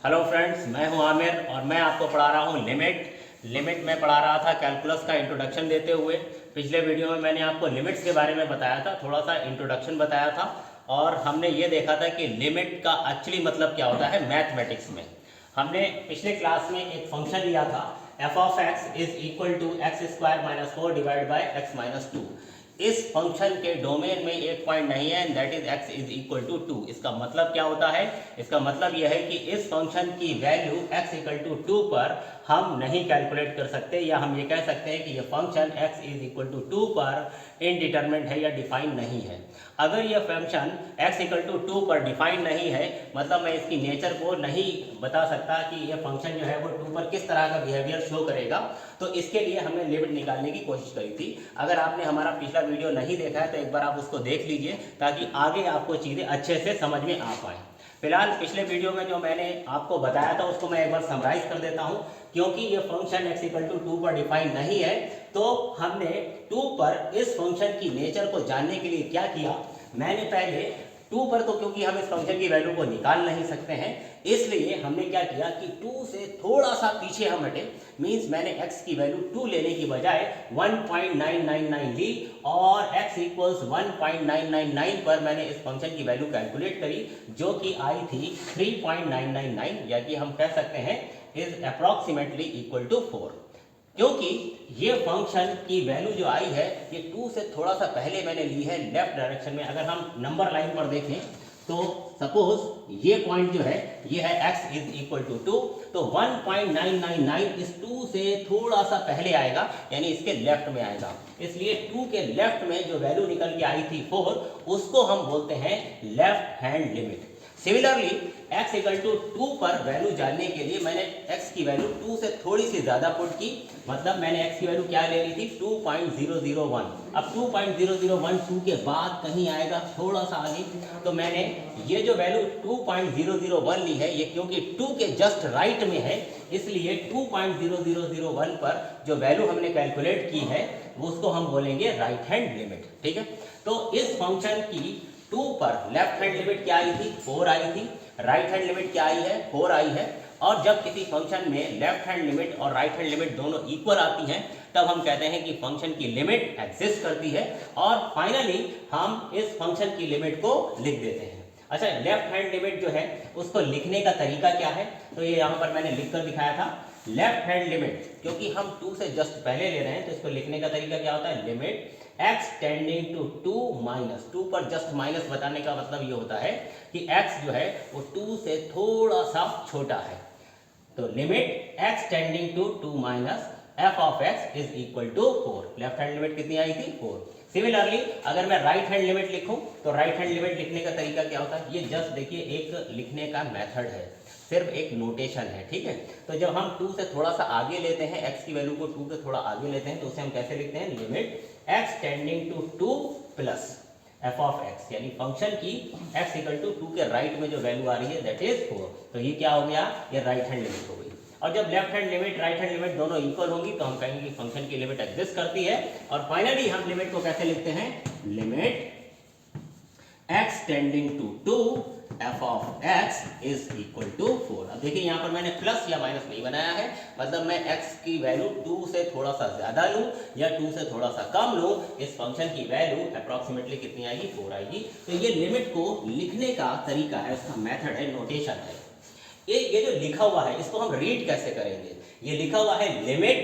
Hello friends, मैं हूं आमिर और मैं आपको पढ़ा रहा हूं लिमिट में पढ़ा रहा था कैलकुलस का इंट्रोडक्शन देते हुए। पिछले वीडियो में मैंने आपको लिमिट्स के बारे में बताया था, थोड़ा सा इंट्रोडक्शन बताया था और हमने ये देखा था कि लिमिट का एक्चुअली मतलब क्या होता है मैथमेटिक्स में। हमने पिछले क्लास में एक फंक्शन लिया था f of x is equal to x square minus four divide by x minus two. इस फंक्शन के डोमेन में एक पॉइंट नहीं है, that is x is equal to two. इसका मतलब क्या होता है? इसका मतलब यह है कि इस फंक्शन की value x equal to two पर हम नहीं कैलकुलेट कर सकते, या हम ये कह सकते हैं कि ये function x is equal to two पर इनडिटरमिनेट है या डिफाइन नहीं है। अगर यह function x equal to two पर डिफाइन नहीं है, मतलब मैं इसकी नेचर को नहीं बता सकता कि यह फंक्शन जो है वो टू पर किस तरह का बिहेवियर शो करेगा, तो इसके लिए हमने लिमिट निकालने की कोशिश करी थी। अगर आपने हमारा पिछला वीडियो नहीं देखा है तो एक बार आप उसको देख लीजिए ताकि आगे आपको चीज़ें अच्छे से समझ में आ पाए। फिलहाल पिछले वीडियो में जो मैंने आपको बताया था उसको मैं एक बार समराइज कर देता हूँ। क्योंकि ये function x equal to two पर डिफाइन नहीं है, तो हमने टू पर इस फंक्शन की नेचर को जानने के लिए क्या किया, मैंने पहले टू पर, तो क्योंकि हम इस फंक्शन की वैल्यू को निकाल नहीं सकते हैं, इसलिए हमने क्या किया कि टू से थोड़ा सा पीछे हम हटे। मीन्स मैंने x की वैल्यू टू लेने की बजाय 1.999 ली और x इक्वल्स 1.999 पर मैंने इस फंक्शन की वैल्यू कैलकुलेट करी, जो कि आई थी 3.999, या कि हम कह सकते हैं इज अप्रॉक्सीमेटली इक्वल टू 4। क्योंकि ये फंक्शन की वैल्यू जो आई है ये टू से थोड़ा सा पहले मैंने ली है लेफ्ट डायरेक्शन में। अगर हम नंबर लाइन पर देखें तो सपोज ये पॉइंट जो है ये है x is equal to two, तो 1.999 इस टू से थोड़ा सा पहले आएगा, यानी इसके लेफ्ट में आएगा। इसलिए टू के लेफ्ट में जो वैल्यू निकल के आई थी 4, उसको हम बोलते हैं left hand limit. Similarly x equal to two पर वैल्यू जानने के लिए मैंने x की वैल्यू टू से थोड़ी सी ज़्यादा पुट की, मतलब मैंने x की वैल्यू क्या ले ली थी 2.001। अब 2.001 टू के बाद कहीं आएगा थोड़ा सा आगे, तो मैंने ये जो वैल्यू 2.001 ली है ये क्योंकि टू के जस्ट राइट में है, इसलिए 2.0001 पर जो वैल्यू हमने कैलकुलेट की है उसको हम बोलेंगे राइट हैंड लिमिट। ठीक है, तो इस फंक्शन की टू पर लेफ्ट हैंड लिमिट क्या आई थी 4 आई थी, राइट हैंड लिमिट क्या आई है 4 आई है। और जब किसी फंक्शन में लेफ्ट हैंड लिमिट और राइट हैंड लिमिट दोनों इक्वल आती हैं तब हम कहते हैं कि फंक्शन की लिमिट एग्जिस्ट करती है, और फाइनली हम इस फंक्शन की लिमिट को लिख देते हैं। अच्छा, लेफ्ट हैंड लिमिट जो है उसको लिखने का तरीका क्या है, तो ये यहाँ पर मैंने लिख कर दिखाया था। लेफ्ट हैंड लिमिट, क्योंकि हम टू से जस्ट पहले ले रहे हैं तो इसको लिखने का तरीका क्या होता है, limit x tending to two minus two पर जस्ट माइनस बताने का मतलब ये होता है कि x जो है वो टू से थोड़ा सा छोटा है, तो limit x tending to two minus f of x is equal to 4। Left hand limit कितनी आई थी 4। सिमिलरली अगर मैं राइट हैंड लिमिट लिखूं तो राइट हैंड लिमिट लिखने का तरीका क्या होता है, ये जस्ट देखिए एक लिखने का मेथड है, सिर्फ एक नोटेशन है। ठीक है, तो जब हम टू से थोड़ा सा आगे लेते हैं, x की वैल्यू को टू से थोड़ा आगे लेते हैं, तो उसे हम कैसे लिखते हैं, limit x tending to two plus f of x, यानी फंक्शन की x इक्वल टू टू के राइट में जो वैल्यू आ रही है दैट इज 4। तो ये क्या हो गया, ये राइट हैंड लिमिट हो गई। और जब left hand limit right hand limit दोनों इक्वल होंगी तो हम कहेंगे कि फंक्शन की लिमिट एग्जिस्ट करती है। और फाइनली हम लिमिट को कैसे लिखते हैं, limit x tending to two f of x is equal to 4। अब देखिए यहाँ पर मैंने प्लस या माइनस नहीं बनाया है, मतलब मैं x की वैल्यू 2 से थोड़ा सा ज्यादा लूँ या 2 से थोड़ा सा कम लूँ, इस फंक्शन की वैल्यू अप्रॉक्सीमेटली कितनी आएगी, 4 आएगी। तो ये लिमिट को लिखने का तरीका है, उसका मेथड है, नोटेशन है। ये जो लिखा हुआ है इसको हम रीड कैसे करेंगे, ये लिखा हुआ है limit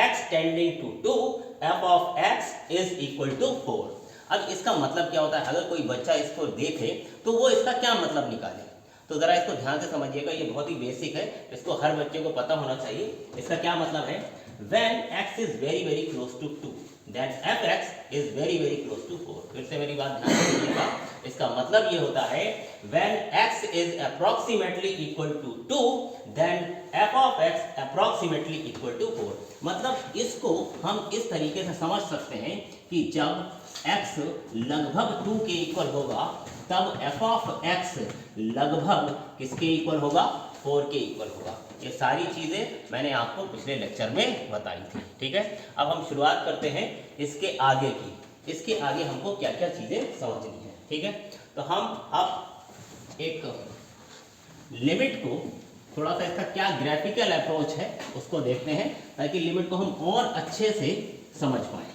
x tending to two f of x is equal to 4। अब इसका मतलब क्या होता है, अगर कोई बच्चा इसको देखे तो वो इसका क्या मतलब निकाले, तो जरा इसको ध्यान से समझिएगा, ये बहुत ही बेसिक है, इसको हर बच्चे को पता होना चाहिए। इसका क्या मतलब है, when x is very very close to 2 then fx is very very close to 4। फिर से मेरी बात ध्यान से सुनिएगा, इसका मतलब ये होता है when x is approximately equal to 2 then f of x approximately equal to 4। मतलब इसको हम इस तरीके से समझ सकते हैं कि जब x लगभग 2 के इक्वल होगा तब f ऑफ x लगभग किसके इक्वल होगा, 4 के इक्वल होगा। ये सारी चीज़ें मैंने आपको पिछले लेक्चर में बताई थी। ठीक है, अब हम शुरुआत करते हैं इसके आगे की, इसके आगे हमको क्या क्या चीज़ें समझनी है। ठीक है, तो हम अब एक लिमिट को थोड़ा सा इसका क्या ग्राफिकल अप्रोच है उसको देखते हैं, ताकि लिमिट को हम और अच्छे से समझ पाए।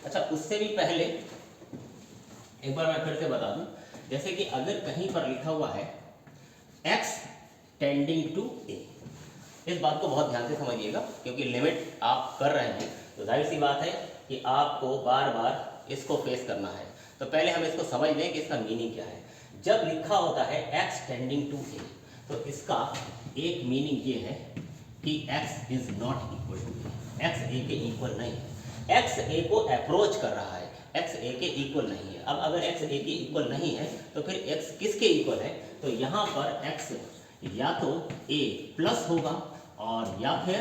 अच्छा, उससे भी पहले एक बार मैं फिर से बता दूं, जैसे कि अगर कहीं पर लिखा हुआ है x टेंडिंग टू a, इस बात को बहुत ध्यान से समझिएगा, क्योंकि लिमिट आप कर रहे हैं तो जाहिर सी बात है कि आपको बार बार इसको फेस करना है। तो पहले हम इसको समझ लें कि इसका मीनिंग क्या है। जब लिखा होता है x टेंडिंग टू a, तो इसका एक मीनिंग ये है कि x is not equal to a, x a के इक्वल नहीं है, x a को अप्रोच कर रहा है, x a के इक्वल नहीं है। अब अगर x a के इक्वल नहीं है तो फिर x किसके इक्वल है? तो यहाँ पर x या तो a प्लस होगा और या फिर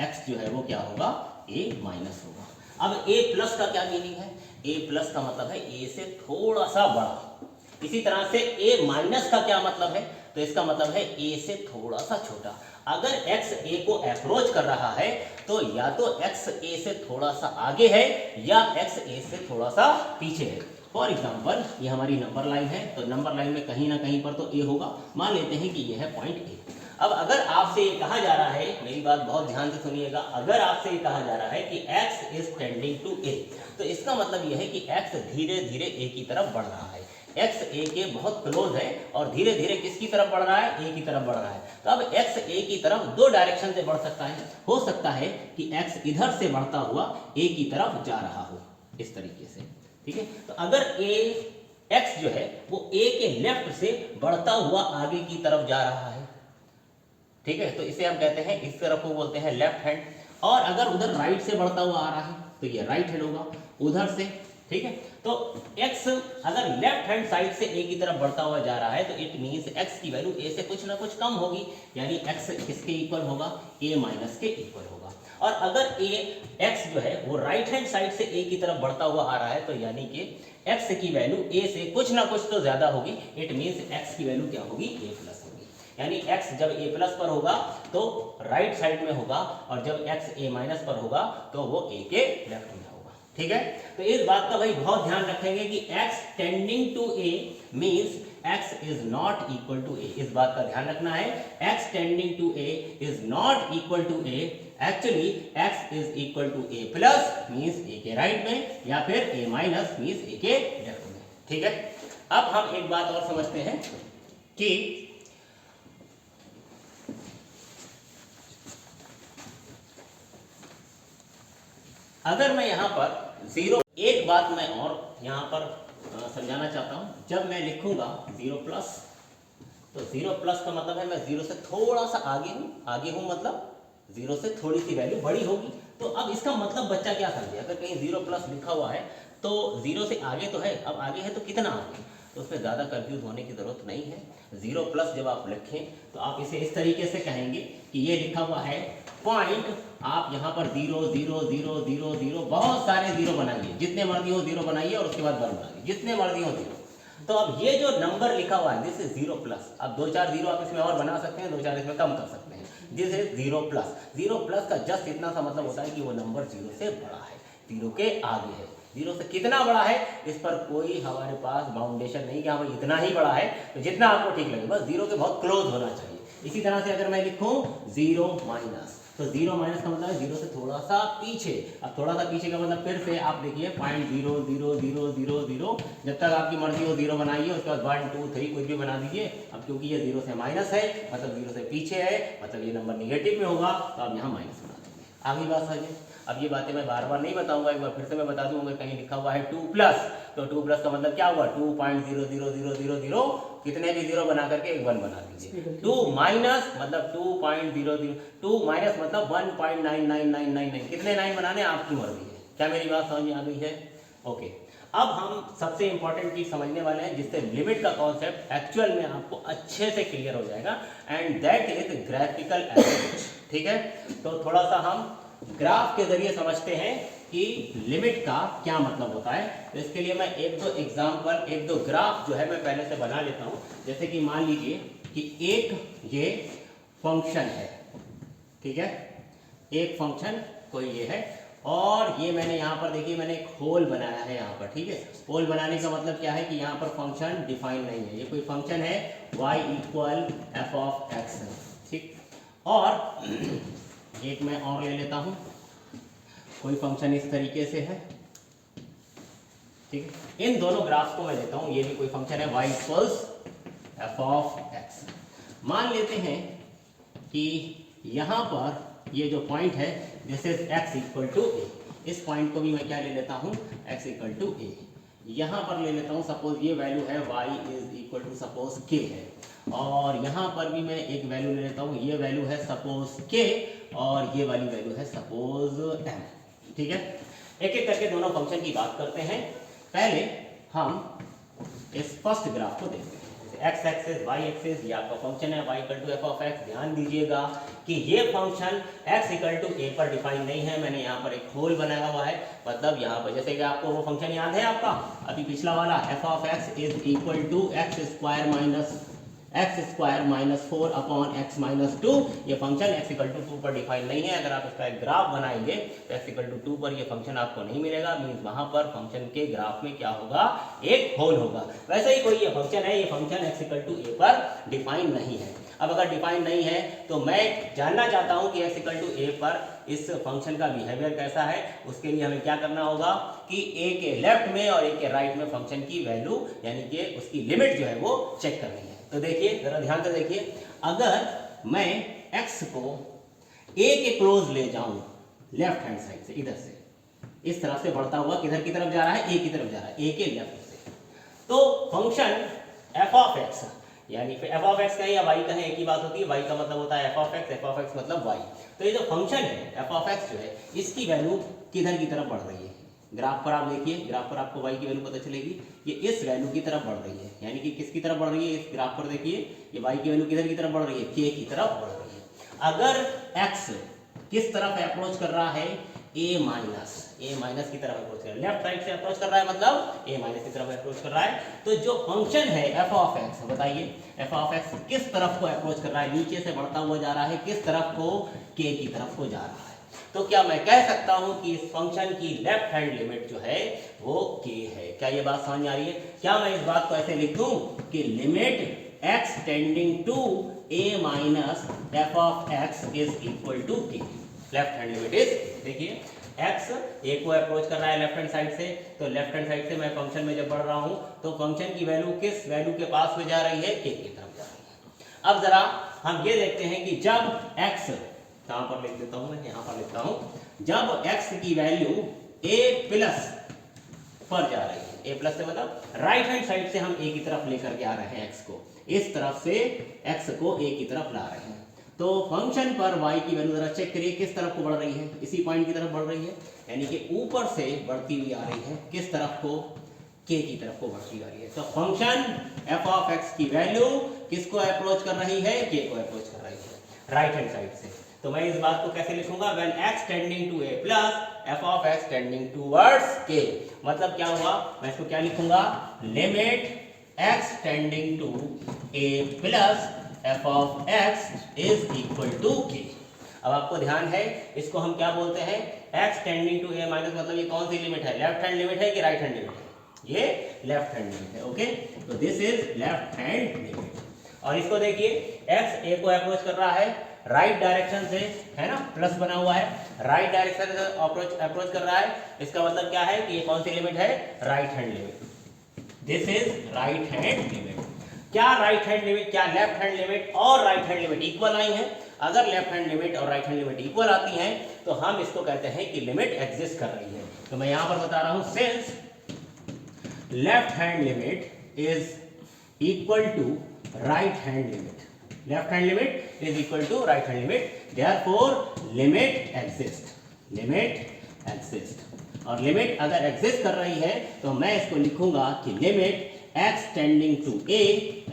x जो है वो क्या होगा, a माइनस होगा। अब a प्लस का क्या मीनिंग है? a प्लस का मतलब है a से थोड़ा सा बड़ा। इसी तरह से a माइनस का क्या मतलब है? तो इसका मतलब है a से थोड़ा सा छोटा। अगर x a को अप्रोच कर रहा है तो या तो x a से थोड़ा सा आगे है या x a से थोड़ा सा पीछे है। फॉर एग्जाम्पल ये हमारी नंबर लाइन है, तो नंबर लाइन में कहीं ना कहीं पर तो a होगा। मान लेते हैं कि यह है पॉइंट a। अब अगर आपसे ये कहा जा रहा है, मेरी बात बहुत ध्यान से सुनिएगा, अगर आपसे ये कहा जा रहा है कि x is tending to a, तो इसका मतलब यह है कि x धीरे धीरे a की तरफ बढ़ रहा है। x a के बहुत क्लोज है और धीरे धीरे किसकी तरफ बढ़ रहा है? a की तरफ बढ़ रहा है। तो अब x a की तरफ दो डायरेक्शन से बढ़ सकता है। हो सकता है कि x इधर से बढ़ता हुआ a की तरफ जा रहा हो, इस तरीके से, ठीक है। तो अगर x जो है वो a के लेफ्ट से बढ़ता हुआ आगे की तरफ जा रहा है, ठीक है, तो इसे हम कहते हैं, इस तरफ को बोलते हैं लेफ्ट हैंड। और अगर उधर राइट से बढ़ता हुआ आ रहा है तो ये राइट हैंड होगा उधर से, ठीक है। तो x अगर लेफ्ट हैंड साइड से a की तरफ बढ़ता हुआ जा रहा है तो इट मींस x की वैल्यू a से कुछ ना कुछ कम होगी, यानी x किसके इक्वल होगा? a माइनस के इक्वल होगा। और अगर x जो है वो राइट हैंड साइड से a की तरफ बढ़ता हुआ आ रहा है तो यानी कि x की वैल्यू a से कुछ ना कुछ तो ज्यादा होगी। इट मींस x की वैल्यू क्या होगी? a प्लस होगी। यानी x जब a प्लस पर होगा तो राइट साइड में होगा और जब x a माइनस पर होगा तो वो a के लेफ्ट में होगा, ठीक है। तो इस बात का भाई बहुत ध्यान रखेंगे कि x tending to a means x is not equal to a, इस बात का ध्यान रखना है। x tending to a is not equal to a, actually x is equal to a plus means a के राइट में या फिर a माइनस मींस a के लेफ्ट में, ठीक है। अब हम एक बात और समझते हैं कि अगर मैं यहाँ पर जीरो, एक बात मैं और यहाँ पर समझाना चाहता हूँ। जब मैं लिखूंगा जीरो प्लस, तो जीरो प्लस का मतलब है मैं जीरो से थोड़ा सा आगे हूँ, आगे हूँ मतलब जीरो से थोड़ी सी वैल्यू बड़ी होगी। तो अब इसका मतलब बच्चा क्या समझे? अगर कहीं जीरो प्लस लिखा हुआ है तो जीरो से आगे तो है, अब आगे है तो कितना आगे, तो उसमें ज़्यादा कंफ्यूज होने की ज़रूरत नहीं है। जीरो प्लस जब आप लिखें तो आप इसे इस तरीके से कहेंगे कि ये लिखा हुआ है पॉइंट, आप यहाँ पर zero zero zero zero zero बहुत सारे जीरो बनाइए, जितने मर्जी हो जीरो बनाइए और उसके बाद वन बनाइए, जितने मर्जी हो जीरो। तो अब ये जो नंबर लिखा हुआ है दिस इज जीरो प्लस, अब दो चार जीरो आप इसमें और बना सकते हैं, दो चार इसमें कम कर सकते हैं, this is zero plus. Zero plus का जस्ट इतना सा मतलब होता है कि वो नंबर जीरो से बड़ा है, जीरो के आगे है। जीरो से कितना बड़ा है इस पर कोई हमारे पास बाउंडेशन नहीं कि हाँ भाई इतना ही बड़ा है, तो जितना आपको ठीक लगे, बस जीरो के बहुत क्लोज होना चाहिए। इसी तरह से अगर मैं लिखूं जीरो माइनस, तो जीरो माइनस का मतलब है जीरो से थोड़ा सा पीछे। अब थोड़ा सा पीछे का मतलब फिर से आप देखिए point zero zero zero zero zero, जब तक आपकी मर्जी हो जीरो बनाइए, उसके बाद वन टू थ्री कुछ भी बना दीजिए। अब क्योंकि ये जीरो से माइनस है मतलब जीरो से पीछे है, मतलब ये नंबर निगेटिव में होगा, तो आप यहाँ माइनस बना देंगे। आगे बात समझिए। अब ये बातें मैं बार बार नहीं बताऊंगा, एक बार फिर से मैं बता दूंगा। कहीं लिखा हुआ है टू प्लस, तो टू प्लस का मतलब क्या हुआ? 2.000000 कितने भी जीरो बना करके एक वन बना दीजिए। टू माइनस मतलब 2.00, टू माइनस मतलब 1.99999, कितने नाइन बनाने आपकी मर्जी है। क्या मेरी बात समझ में आ गई है? ओके। अब हम सबसे इंपॉर्टेंट चीज समझने वाले हैं जिससे लिमिट का कॉन्सेप्ट एक्चुअल में आपको अच्छे से क्लियर हो जाएगा, and that is graphical approach, ठीक है। तो थोड़ा सा हम ग्राफ के जरिए समझते हैं कि लिमिट का क्या मतलब होता है। तो इसके लिए मैं एक दो एग्जांपल, एक दो ग्राफ जो है मैं पहले से बना लेता हूं। जैसे कि मान लीजिए कि एक ये फंक्शन है, ठीक है, एक फंक्शन कोई ये है और ये मैंने यहाँ पर देखिए मैंने एक होल बनाया है यहाँ पर, ठीक है। होल बनाने का मतलब क्या है कि यहाँ पर फंक्शन डिफाइन नहीं है, ये कोई फंक्शन है y equal F of x, ठीक। और एक मैं और ले लेता हूँ, कोई फंक्शन इस तरीके से है, ठीक है। इन दोनों ग्राफ्स को मैं लेता हूँ, ये भी कोई फंक्शन है y equals F of x. मान लेते हैं कि यहाँ पर ये जो पॉइंट है this is x equal to a, इस पॉइंट को भी मैं क्या ले लेता हूँ x इक्वल टू ए। यहाँ पर ले लेता हूँ सपोज ये वैल्यू है y is equal to suppose k है, और यहाँ पर भी मैं एक वैल्यू ले लेता हूँ, ये वैल्यू है सपोज k और ये वाली वैल्यू है सपोज m, ठीक है। एक एक करके दोनों फंक्शन की बात करते हैं। पहले हम इस फर्स्ट ग्राफ को देखते हैं, एक्स एक्सिस वाई एक्सिस, ये आपका फंक्शन है y equal to f of x. ध्यान दीजिएगा कि ये function x equal to a पर डिफाइन नहीं है, मैंने यहाँ पर एक होल बनाया हुआ है, मतलब यहाँ पर जैसे कि आपको वो फंक्शन याद है आपका अभी पिछला वाला, f of x is equal to x square minus 4 upon x minus 2। ये फंक्शन x इक्वल टू 2 पर डिफाइन नहीं है। अगर आप इसका एक ग्राफ बनाएंगे तो x इक्वल टू 2 पर ये फंक्शन आपको नहीं मिलेगा, मीन्स वहां पर फंक्शन के ग्राफ में क्या होगा, एक होल होगा। वैसे ही कोई ये फंक्शन है, ये function x equal to a पर डिफाइन नहीं है। अब अगर डिफाइन नहीं है तो मैं जानना चाहता हूं कि x इक्वल टू a पर इस फंक्शन का बिहेवियर कैसा है। उसके लिए हमें क्या करना होगा कि a के लेफ्ट में और a के राइट में फंक्शन की वैल्यू यानी कि उसकी लिमिट जो है वो चेक करनी है। तो देखिए जरा ध्यान से देखिए, अगर मैं x को a के क्लोज ले जाऊं लेफ्ट हैंड साइड से, इधर से इस तरफ से बढ़ता हुआ किधर की तरफ जा रहा है, a की तरफ जा रहा है, a के लेफ्ट से, तो फंक्शन f ऑफ x यानी फिर f ऑफ x कहें या y कहें एक ही बात होती है, y का मतलब होता है f ऑफ x मतलब y। तो ये जो फंक्शन है f ऑफ x जो है इसकी वैल्यू किधर की तरफ बढ़ रही है, ग्राफ पर आप देखिए, ग्राफ पर आपको y की वैल्यू पता चलेगी, ये इस वैल्यू की तरफ बढ़ रही है, यानी कि किसकी तरफ बढ़ रही है, इस ग्राफ पर देखिए ये y की वैल्यू किधर की तरफ बढ़ रही है, k की तरफ बढ़ रही है। अगर x किस तरफ अप्रोच कर रहा है, a माइनस की तरफ अप्रोच कर रहा है, लेफ्ट साइड से अप्रोच कर रहा है मतलब a माइनस की तरफ अप्रोच कर रहा है। तो जो फंक्शन है f ऑफ x, बताइए f ऑफ x किस तरफ को अप्रोच कर रहा है, नीचे से बढ़ता हुआ जा रहा है, किस तरफ को, k की तरफ को जा रहा है। तो क्या मैं कह सकता हूं कि इस फंक्शन की लेफ्ट हैंड लिमिट जो है वो k है। क्या ये बात समझ आ रही है? क्या मैं इस बात को ऐसे लिख दूं कि limit x tending to a minus f of x is equal to k, left hand limit is, देखिए x a को अप्रोच कर रहा है लेफ्ट हैंड साइड से, तो लेफ्ट हैंड साइड से मैं फंक्शन में जब बढ़ रहा हूं तो फंक्शन की वैल्यू किस वैल्यू के पास में जा रही है, k की तरफ जा रही है। अब जरा हम ये देखते हैं कि जब x, कहां पर लिख देता हूं मैं, यहां पर लिखता हूं, जब x की वैल्यू a प्लस पर जा रही है, a प्लस से मतलब राइट हैंड साइड से हम a की तरफ लेकर के आ रहे हैं, x को इस तरफ से x को a की तरफ ला रहे हैं, तो फंक्शन पर y की वैल्यू जरा चेक करिए किस तरफ को बढ़ रही है, इसी पॉइंट की तरफ बढ़ रही है, यानी कि ऊपर से बढ़ती हुई आ रही है, किस तरफ को, k की तरफ को बढ़ती आ रही है। तो फंक्शन f ऑफ x की वैल्यू किसको अप्रोच कर रही है, k को अप्रोच कर रही है राइट हैंड साइड से। तो मैं इस बात को कैसे लिखूंगा, when x tending to a plus f of x tending towards k, मतलब क्या हुआ, मैं इसको क्या लिखूंगा, limit x tending to a plus f of x is equal to k। अब आपको ध्यान है, इसको हम क्या बोलते हैं, x tending to a minus, मतलब ये कौन सी लिमिट है, लेफ्ट हैंड लिमिट है कि राइट हैंड लिमिट है, ये लेफ्ट हैंड लिमिट है, ओके। तो this is left hand limit. और इसको देखिए x a को अप्रोच कर रहा है राइट डायरेक्शन से, है ना, प्लस बना हुआ है, राइट डायरेक्शन से अप्रोच कर रहा है, इसका मतलब क्या है कि ये कौन सी लिमिट है, right hand limit, this is right hand limit. क्या राइट हैंड लिमिट, क्या लेफ्ट हैंड लिमिट और राइट हैंड लिमिट इक्वल आई है? अगर लेफ्ट हैंड लिमिट और राइट हैंड लिमिट इक्वल आती हैं तो हम इसको कहते हैं कि लिमिट एग्जिस्ट कर रही है। तो मैं यहां पर बता रहा हूं, since left hand limit is equal to right hand limit, left hand limit is equal to right hand limit, therefore limit exist, limit exist. और लिमिट अगर एग्जिस्ट कर रही है तो मैं इसको लिखूंगा कि limit x tending to a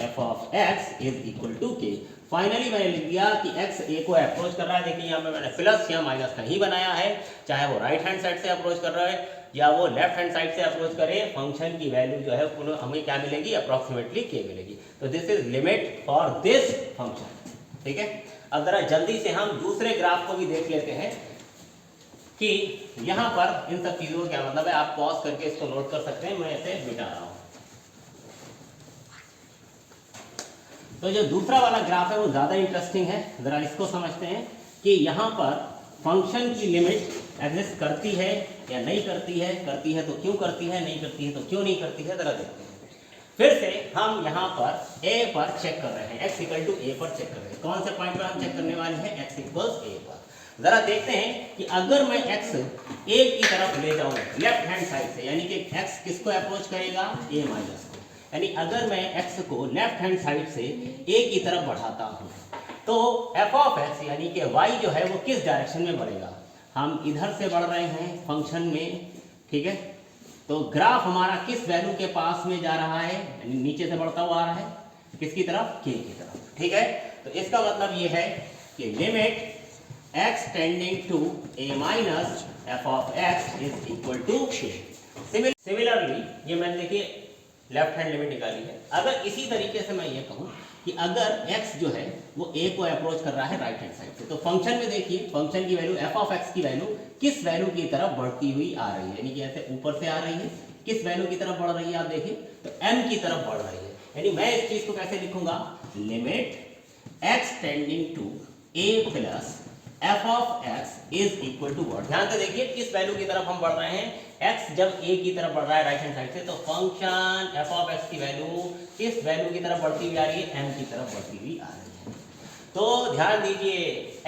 f of x is equal to k। Finally मैंने लिख दिया कि x a को अप्रोच कर रहा है, देखिए यहाँ पे मैंने प्लस या माइनस नहीं बनाया है, चाहे वो राइट हैंड साइड से अप्रोच कर रहा है या वो लेफ्ट हैंड साइड से अप्रोच करे, फंक्शन की वैल्यू जो है हमें क्या मिलेगी, अप्रोक्सीमेटली k मिलेगी। तो this is limit for this function, ठीक है। अब जरा जल्दी से हम दूसरे ग्राफ को भी देख लेते हैं। कि यहाँ पर इन सब चीज़ों का क्या मतलब है, आप पॉज करके इसको नोट कर सकते हैं, मैं इसे मिटा रहा हूँ। तो जो दूसरा वाला ग्राफ है वो ज़्यादा इंटरेस्टिंग है, ज़रा इसको समझते हैं कि यहाँ पर फंक्शन की लिमिट एग्जिस्ट करती है या नहीं करती है तो क्यों करती है, नहीं करती है तो क्यों नहीं करती है, ज़रा देखते हैं। फिर से हम यहाँ पर a पर चेक कर रहे हैं, x इक्वल टू a पर चेक कर रहे हैं। कौन से पॉइंट पर हम चेक करने वाले हैं, x इक्वल्स a पर। ज़रा देखते हैं कि अगर मैं x a की तरफ ले जाऊँ लेफ्ट हैंड साइड से, यानी कि x किसको अप्रोच करेगा, a माइनस को, यानी अगर मैं x को लेफ्ट हैंड साइड से a की तरफ बढ़ाता हूँ तो f ऑफ x यानी कि y जो है वो किस डायरेक्शन में बढ़ेगा, हम इधर से बढ़ रहे हैं फंक्शन में, ठीक है। तो ग्राफ हमारा किस वैल्यू के पास में जा रहा है, यानी नीचे से बढ़ता हुआ आ रहा है, किसकी तरफ, k की तरफ, ठीक है। तो इसका मतलब ये है कि limit x tending to a minus f of x is equal to k। Similarly ये मैंने देखिए लेफ्ट हैंड लिमिट निकाली है। अगर इसी तरीके से मैं ये कहूँ कि अगर x जो है वो a को अप्रोच कर रहा है राइट हैंड साइड से, तो फंक्शन में देखिए फंक्शन की वैल्यू f ऑफ x की वैल्यू किस वैल्यू की तरफ बढ़ती हुई आ रही है, यानी कि ऐसे ऊपर से आ रही है, किस वैल्यू की तरफ बढ़ रही है, आप देखिए तो m की तरफ बढ़ रही है। यानी मैं इस चीज को कैसे लिखूंगा, limit x tending to a plus f of x is equal to what. ध्यान से देखिए किस वैल्यू की तरफ हम बढ़ रहे हैं, x जब a की तरफ बढ़ रहा है राइट हैंड साइड से, तो फंक्शन f ऑफ x की वैल्यू किस वैल्यू की तरफ बढ़ती हुई आ रही है, m की तरफ बढ़ती हुई आ रही है। तो ध्यान दीजिए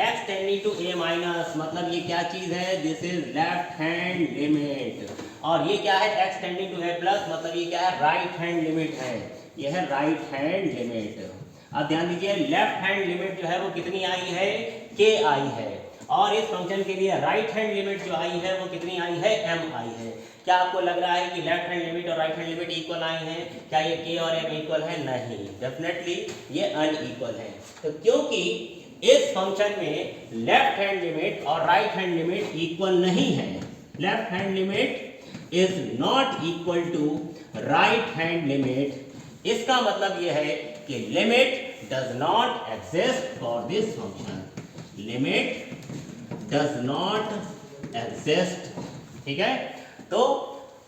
x tending to a minus मतलब ये क्या चीज है, this is left hand limit, और ये क्या है x tending to a plus मतलब ये क्या है, राइट हैंड लिमिट है, ये है राइट हैंड लिमिट। अब ध्यान दीजिए लेफ्ट हैंड लिमिट जो है वो कितनी आई है, k आई है, और इस फंक्शन के लिए राइट हैंड लिमिट जो आई है वो कितनी आई है, m आई है। क्या आपको लग रहा है कि लेफ्ट हैंड लिमिट और राइट हैंड लिमिट इक्वल आई हैं, क्या ये k और m इक्वल है, नहीं, डेफिनेटली ये अनइक्वल है। तो क्योंकि इस फंक्शन में लेफ्ट हैंड लिमिट और राइट हैंड लिमिट इक्वल नहीं है, left hand limit is not equal to right hand limit, इसका मतलब यह है कि limit does not exist for this function, limit does not exist, ठीक है। तो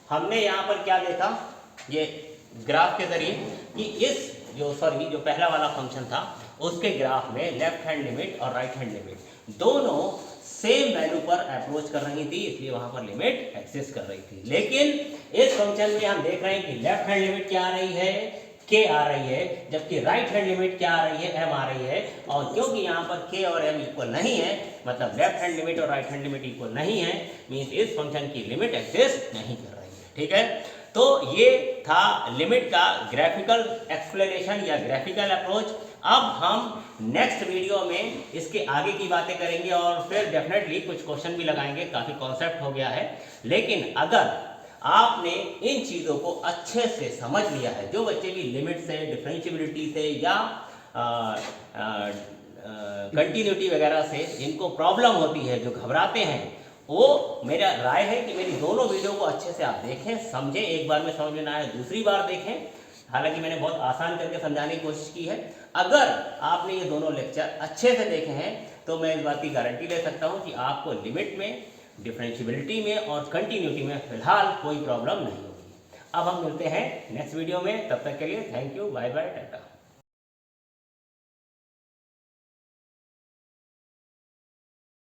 हमने यहाँ पर क्या देखा, ये ग्राफ के जरिए कि इस जो पहला वाला फंक्शन था उसके ग्राफ में लेफ्ट हैंड लिमिट और राइट हैंड लिमिट दोनों सेम वैल्यू पर अप्रोच कर रही थी, इसलिए वहां पर लिमिट एग्जिस्ट कर रही थी। लेकिन इस फंक्शन में हम देख रहे हैं कि लेफ्ट हैंड लिमिट क्या आ रही है, k आ रही है, जबकि राइट हैंड लिमिट क्या आ रही है, m आ रही है। और क्योंकि यहाँ पर k और m इक्वल नहीं है, मतलब लेफ्ट हैंड लिमिट और राइट हैंड लिमिट इक्वल नहीं है, मींस इस फंक्शन की लिमिट एग्जिस्ट नहीं कर रही है, ठीक है। तो ये था लिमिट का ग्राफिकल एक्सप्लेनेशन या ग्राफिकल अप्रोच। अब हम नेक्स्ट वीडियो में इसके आगे की बातें करेंगे और फिर डेफिनेटली कुछ क्वेश्चन भी लगाएंगे, काफ़ी कॉन्सेप्ट हो गया है। लेकिन अगर आपने इन चीज़ों को अच्छे से समझ लिया है, जो बच्चे भी लिमिट से, डिफरेंशिएबिलिटी से या कंटिन्यूटी वगैरह से जिनको प्रॉब्लम होती है, जो घबराते हैं, वो मेरा राय है कि मेरी दोनों वीडियो को अच्छे से आप देखें, समझें, एक बार में समझ में ना आए दूसरी बार देखें। हालांकि मैंने बहुत आसान करके समझाने की कोशिश की है। अगर आपने ये दोनों लेक्चर अच्छे से देखे हैं तो मैं इस बात की गारंटी ले सकता हूँ कि आपको लिमिट में, डिफरेंशिएबिलिटी में और कंटिन्यूटी में फिलहाल कोई प्रॉब्लम नहीं होगी। अब हम मिलते हैं नेक्स्ट वीडियो में, तब तक के लिए thank you, bye bye, Tata.